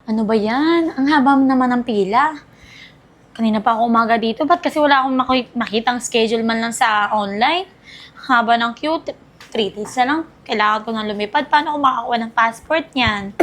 Ano ba yan? Ang haba naman ng pila. Kanina pa ako umaga dito. Ba't kasi wala akong makitang schedule man lang sa online? Haba ng queue. 3 days na lang. Kailangan ko nang lumipad. Paano ako makakuha ng passport niyan?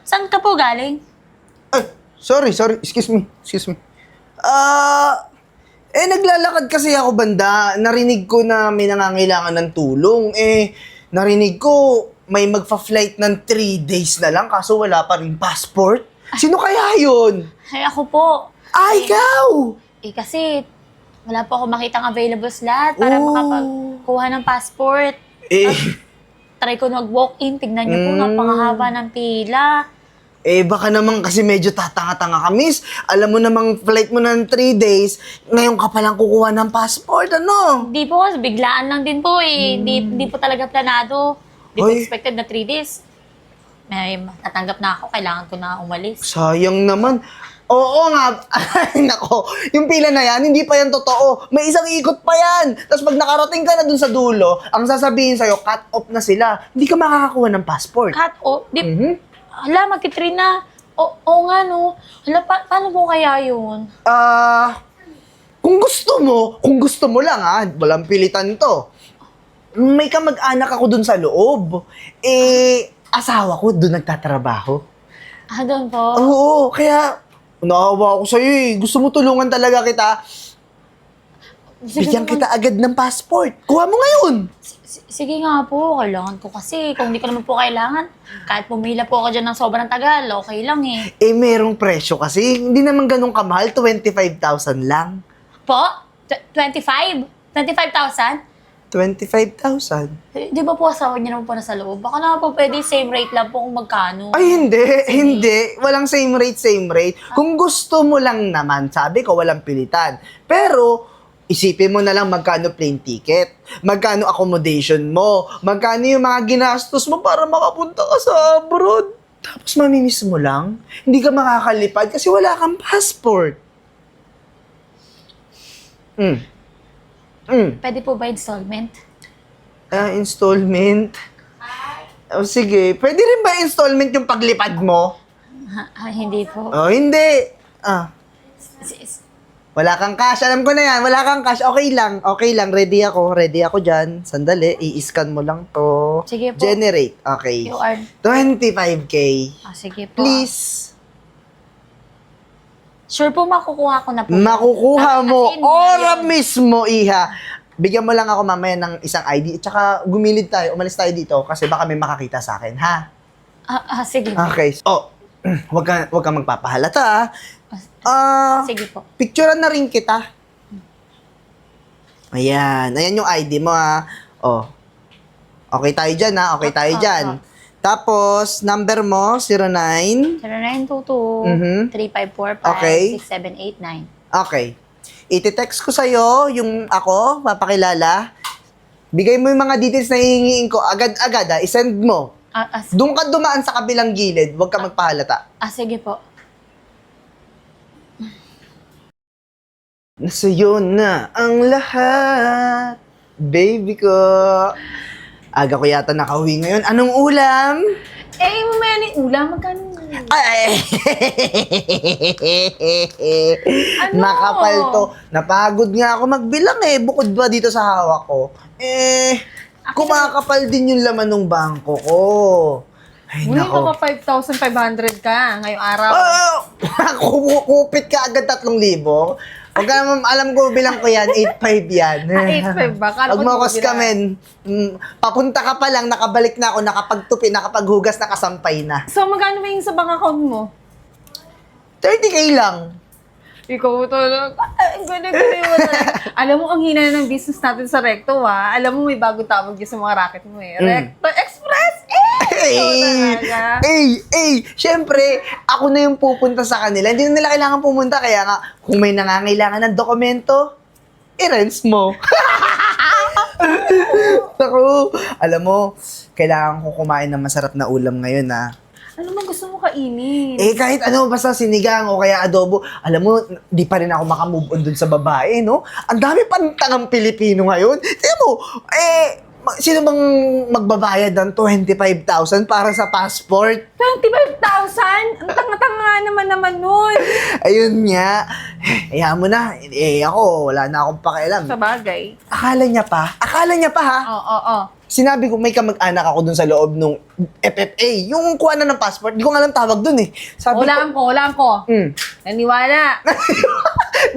Saan ka po galing? Ay, sorry. Excuse me. Naglalakad kasi ako banda. Narinig ko na may nangangailangan ng tulong. Narinig ko may magfa-flight ng 3 days na lang kaso wala pa rin passport. Sino kaya yun? Ay, ako po. Ikaw! Kasi wala po ako makitang available slot para makapagkuha ng passport. Try ko nag-walk-in. Tignan niyo po, napakahaba ng pila. Baka naman kasi medyo tatanga-tanga ka, miss. Alam mo namang flight mo ng 3 days, ngayon ka palang kukuha ng passport, ano? Hindi po, biglaan lang din po eh. Hindi po talaga planado. Hindi ko expected na 3 days. May matatanggap na ako, kailangan ko na umalis. Sayang naman. Oo nga. Ay, nako. Yung pila na yan, hindi pa yan totoo. May isang ikot pa yan. Tapos pag nakarating ka na dun sa dulo, ang sasabihin sa'yo, cut off na sila. Hindi ka makakakuha ng passport. Cut off? Hala, magti-3 na. Oo nga no. Hala, paano po kaya yun? Kung gusto mo lang walang pilitan to. May kamag-anak ako dun sa loob. Asawa ko dun nagtatrabaho. Doon po? Oo, kaya naawa ako sa'yo eh. Gusto mo tulungan talaga kita. Bigyan kita agad ng passport. Kuha mo ngayon. Sige nga po, kailangan ko kasi. Kung hindi ko naman po kailangan, kahit pumila po ako dyan ng sobrang tagal, okay lang eh. Merong presyo kasi. Hindi naman ganun kamahal. 25,000 lang. Po? 25? 25,000? 25,000? Di ba po asawa niya naman po nasa loob? Baka naman po pwede same rate lang po kung magkano. Ay, hindi. Walang same rate. Kung gusto mo lang naman, sabi ko, walang pilitan. Pero, isipin mo na lang magkano plane ticket, magkano accommodation mo, magkano yung mga ginastos mo para makapunta ka sa abroad. Tapos mamimiss mo lang, hindi ka makakalipad kasi wala kang passport. Pwede po ba installment? Installment? Sige. Pwede rin ba installment yung paglipad mo? Hindi po. Hindi. S- Wala kang cash. Alam ko na yan. Wala kang cash. Okay lang. Ready ako dyan. Sandali. I-scan mo lang to. Sige po. Generate. Okay. QR. 25K. Sige po. Please. Sure po makukuha ko na po. Makukuha mo. As in, Ora ngayon. mismo, iha. Bigyan mo lang ako mamaya ng isang ID. Tsaka gumilid tayo. Umalis tayo dito kasi baka may makakita sa akin, ha? Sige. Okay. Wag ka magpapahalata, Sige po. picturean na rin kita. Ayan yung ID mo, Okay tayo dyan, Okay tayo dyan. Tapos, number mo, 09. 0922-3545-6789. Okay. Iti-text ko sa'yo yung ako, papakilala. Bigay mo yung mga details na hihingiin ko. Agad, isend mo. Doon ka dumaan sa kabilang gilid, huwag ka magpahalata. Sige po. Nasa'yo na ang lahat, baby ko. Aga ko yata nakauwi ngayon. Anong ulam? Mamaya na yung ulam. Magkano? Ay! Ano? Nakapal to. Napagod nga ako magbilang Bukod ba dito sa hawak ko? Kumakapal din yung laman ng bangko ko. Ay, Uy, nako. baka 5,500 ka ngayong araw. Kupit ka agad 3,000. Huwag ka naman, alam ko, bilang ko yan, 8,500 yan. 8,500 ba? Kala Huwag ko mo di ako mo scammin. Papunta ka pa lang, nakabalik na ako, nakapagtupi, nakapaghugas, nakasampay na. So, magkano ba yung sa bank account mo? 30K lang. Ikaw talaga. Gano'n mo talaga. Alam mo, ang hina ng business natin sa Recto, Alam mo, may bago tawag yun sa mga racket mo, Recto Express! Syempre, ako na yung pupunta sa kanila. Hindi na nila kailangan pumunta, kaya nga, kung may nangangailangan ng dokumento, i-rents mo. Ako, alam mo, kailangan ko kumain ng masarap na ulam ngayon, Ano man gusto mo kainin? Kahit ano, basta sinigang o kaya adobo. Alam mo, di pa rin ako makamove on dun sa babae, no? Ang dami pang tangang Pilipino ngayon. Tingnan mo, Sino bang magbabayad ng 25,000 para sa passport? 25,000? Ang tanga-tanga naman nun. Ayun nga. Hayaan mo na. Ako, wala na akong pakialam. Sa bagay. Akala niya pa ha? Oo. Sinabi ko may kamag-anak ako dun sa loob nung FFA. Yung kuha na ng passport, di ko nga alam tawag dun eh. Sabi Hulaan ko. Naniwala.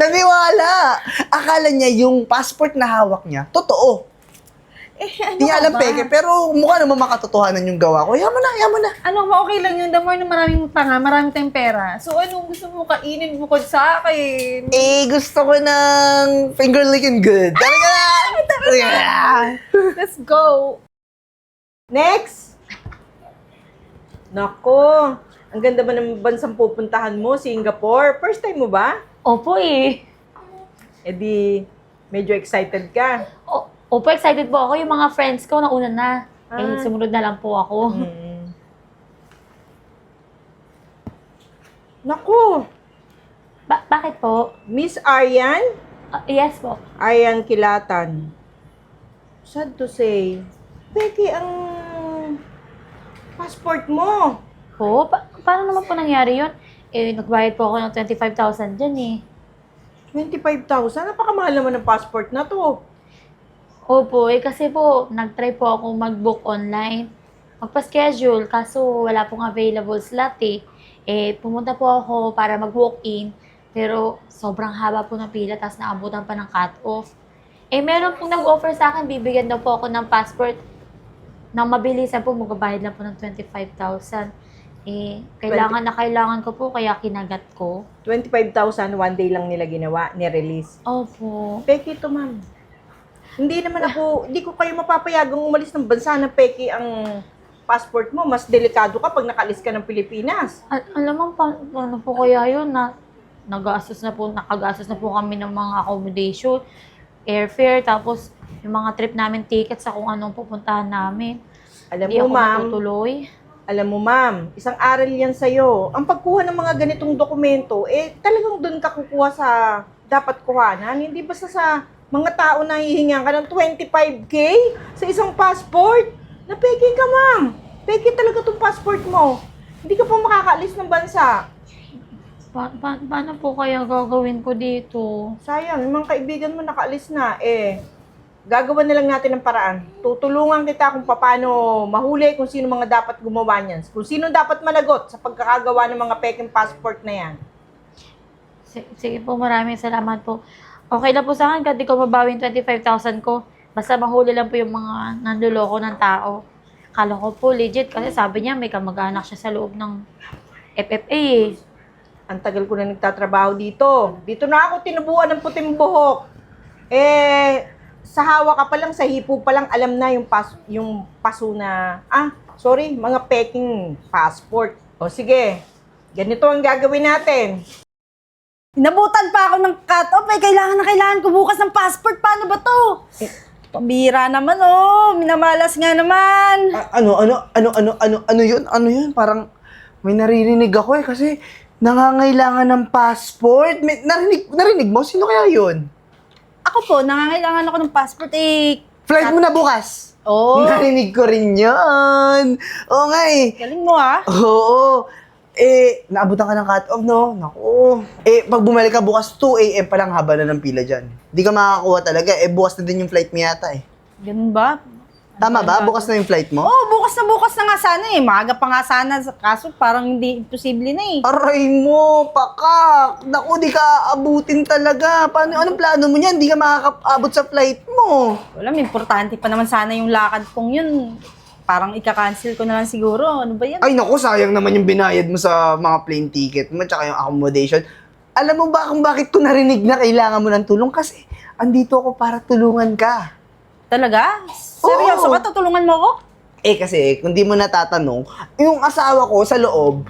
Naniwala! Akala niya yung passport na hawak niya, totoo. Ano Di niya alam ba? peke, pero mukha naman makatotohanan yung gawa ko. Yaman na. Ano ba, okay lang yun. The more na maraming tanga, marami tayong pera. So, anong gusto mo kainin bukod sa akin? Gusto ko ng finger licking good. Talaga na! Let's go! Next! Nako, ang ganda ba ng bansang pupuntahan mo, Singapore? First time mo ba? Opo eh. E di, medyo excited ka. Opo, excited po ako. Yung mga friends ko, nauna na. Sumunod na lang po ako. Nako, Bakit po? Miss Aryan? Yes po. Aryan Kilatan. Sad to say, peki ang passport mo. Po? Paano naman po nangyari yun? Nagbayad po ako ng 25,000 dyan eh. 25,000? Napakamahal naman ng passport na to. Opo, kasi po, nag-try po ako mag-book online. Magpa-schedule, kaso wala pong available slot eh. Pumunta po ako para mag-walk-in, pero sobrang haba po ng pila, tapos naabutan pa ng cut-off. Meron pong nag-offer sa akin, bibigyan daw po ako ng passport nang mabilisan po, magbabayad lang po ng 25,000. Kailangan ko po, kaya kinagat ko. 25,000, one day lang nila ginawa, ni-release. Opo. Peki to, ma'am. Hindi ko kayo mapapayagang umalis ng bansa na peki ang passport mo. Mas delikado ka pag nakalis ka ng Pilipinas. Alam mo, paano po kaya yun na nakagasos na po kami ng mga accommodation, airfare, tapos yung mga trip namin tickets sa kung anong pupuntahan namin. Hindi ako matutuloy. Alam mo, ma'am, isang aral yan sa'yo. Ang pagkuha ng mga ganitong dokumento, talagang doon ka kukuha sa dapat kuhanan. Hindi basta sa mga tao na hihingan ka ng 25K sa isang passport. Napeke ka, ma'am. Peke talaga tong passport mo. Hindi ka pa makakaalis ng bansa. Paano po kaya gagawin ko dito? Sayang, yung mga kaibigan mo nakaalis na. Gagawa na lang natin ng paraan. Tutulungan kita kung paano mahuli kung sino mga dapat gumawa niyan. Kung sino dapat managot sa pagkakagawa ng mga peking passport na yan. Sige po, maraming salamat po. Okay na po sa akin, hindi ko mabawi yung 25,000 ko. Basta mahuli lang po yung mga nanluloko ng tao. Kala ko po legit kasi sabi niya may kamag-anak siya sa loob ng FFA eh. Ang tagal ko na nagtatrabaho dito. Dito na ako tinubuan ng puting buhok. Sa hawa ka pa lang, sa hipo pa lang, alam na yung paso na, mga peking passport. O sige, ganito ang gagawin natin. Inabutan pa ako ng cut-off. Kailangan ko bukas ng passport. Paano ba to? Pambira naman, minamalas nga naman. Ano yun? Parang may naririnig ako kasi nangangailangan ng passport. Narinig mo? Sino kaya yun? Ako po, nangangailangan ako ng passport Flight mo na bukas. Oo. Narinig ko rin yun. Oo nga eh. Galing mo Oo. Naabutan ka ng cut-off, no? Naku. Pag bumalik ka bukas, 2 a.m. pa lang haba na ng pila dyan. Hindi ka makakakuha talaga. Bukas na din yung flight mo yata eh. Ganun ba? Tama ba? Bukas na yung flight mo? Oo, bukas na nga sana Maaga pa nga sana. Kaso parang hindi imposible na Aray mo, pakak. Naku, di ka abutin talaga. Anong plano mo niyan? Di ka makakaabot sa flight mo. Wala, importante pa naman sana yung lakad kong yun. Parang ika-cancel ko na lang siguro. Ano ba yan? Ay naku, sayang naman yung binayad mo sa mga plane ticket mo tsaka yung accommodation. Alam mo ba kung bakit ko narinig na kailangan mo ng tulong? Kasi andito ako para tulungan ka. Talaga? Seryoso Oo. ba? Tutulungan mo ako? Kasi kung di mo natatanong, yung asawa ko sa loob,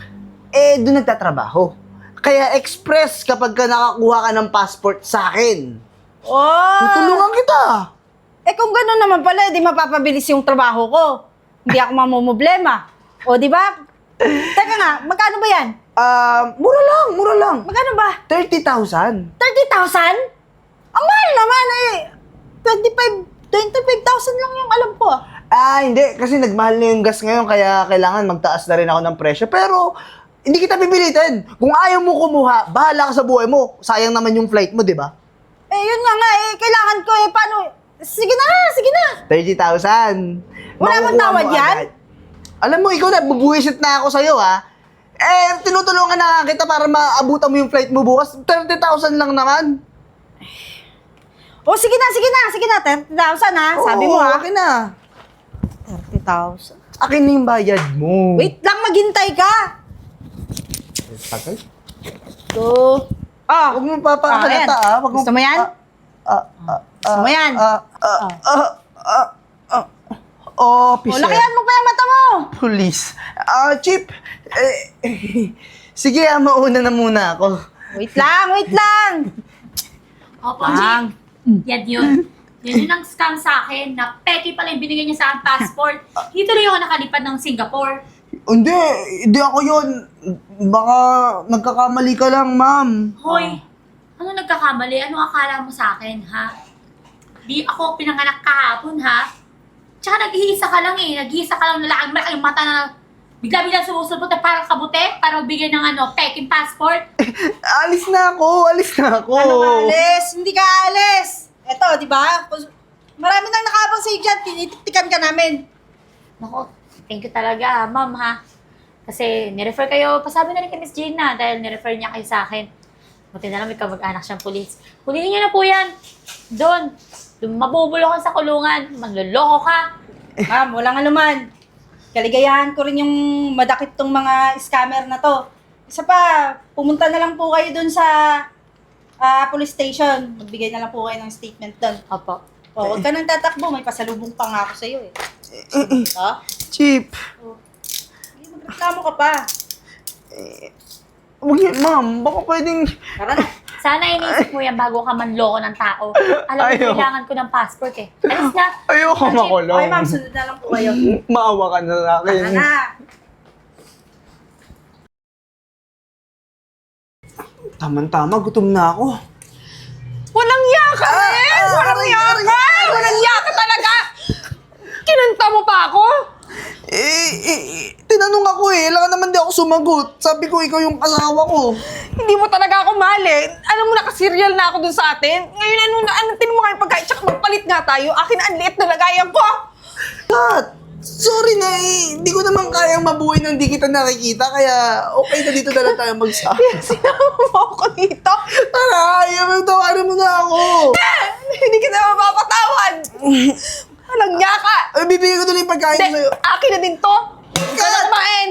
doon nagtatrabaho. Kaya express kapag ka nakakuha ka ng passport sa akin. Tutulungan kita. Kung gano'n naman pala, di mapapabilis yung trabaho ko. Hindi ako mamumblema. O, di ba? Teka nga, magkano ba yan? Mura lang. Magkano ba? 30,000. 30,000? Ang mahal naman 25K 25,000 lang yung alam ko. Hindi. Kasi nagmahal na yung gas ngayon, kaya kailangan magtaas na rin ako ng presyo. Pero, hindi kita pipilitin. Kung ayaw mo kumuha, bahala ka sa buhay mo. Sayang naman yung flight mo, di ba? Yun nga kailangan ko paano? Sige na. 30,000. Wala bang Makukuha tawad mo yan? agad. Alam mo, ikaw na, bubuwisit na ako sa'yo, ha? Tinutulungan na nga kita para maabutan mo yung flight mo bukas. 30,000 lang naman. Sige na, 30,000 ha. Sabi mo Oo, ha. akin na. 30,000. Akin na yung bayad mo. Wait lang, maghintay ka. Tagal. Huwag mo papakalata, ayan. Wag Gusto mo yan? Gusto mo yan? Officer. Lakihan mo pa yung mata mo. Police. Chip. Sige, mauna na muna ako. Wait lang. Opo, Chief. Yan yun. Yan yun ang scam sa akin na peki pala yung binigay niya sa akin passport. Hindi tuloy ako nakalipad ng Singapore. Hindi ako yun. Baka nagkakamali ka lang, ma'am. Hoy, ano nagkakamali? Ano akala mo sa akin, ha? Di ako pinanganak kahapon, ha? Tsaka nag-iisa ka lang eh. Nag-iisa ka lang lalaki. Malaki yung mata na bigla-bigla sumusulpot na parang kabute para magbigay ng peking passport. Alis na ako. Ano alis? Hindi ka alis. Eto, di ba? Marami nang nakabang sa'yo dyan. Tinitiktikan ka namin. Nako, thank you talaga, ma'am, ha? Kasi nirefer kayo, pasabi na rin kay Miss Gina dahil nirefer niya kayo sa akin. Buti na lang may kamag-anak siyang pulis. Kunin niyo na po yan. Doon. Mabubulo ka sa kulungan. Manloloko ka. Ma'am, walang anuman. Kaligayahan ko rin yung madakip tong mga scammer na to. Isa pa, pumunta na lang po kayo dun sa police station. Magbigay na lang po kayo ng statement dun. Opo. Huwag ka nang tatakbo. May pasalubong pa nga ako sa'yo eh. Ha? Chip. Magreklamo ka pa. Huwag yan, ma'am. Baka pwedeng... Tara na. Sana inisip mo yan bago ka manloko ng tao. Alam mo, Ayaw. kailangan ko ng passport eh. Alis na. Ayoko makulong. Okay ma'am, sunod na lang po kayo. Maawa ka na sa akin. Tara na. Tama-tama, gutom na ako. Walang yaka eh! Walang yaka! Walang yaka talaga! Kinanta mo pa ako? Tinanong ako alam naman di ako sumagot. Sabi ko, ikaw yung asawa ko. Hindi mo talaga ako mahal eh. Alam mo, nakaserial na ako dun sa atin. Ngayon, tin mo nga yung pagkain, tsaka magpalit nga tayo. Akin ang liit na lagayan ko. Kat, sorry na hindi ko naman kayang mabuhay nang di kita nakikita. Kaya okay na dito na lang tayo magsama. Sinama mo ako dito. Tara, tawarin mo na ako. Hindi kita mapapatawad. Walang yaka. Bibigyan ko na lang yung pagkain ko Hindi, sa'yo. akin na din to. Ikaw na kumain.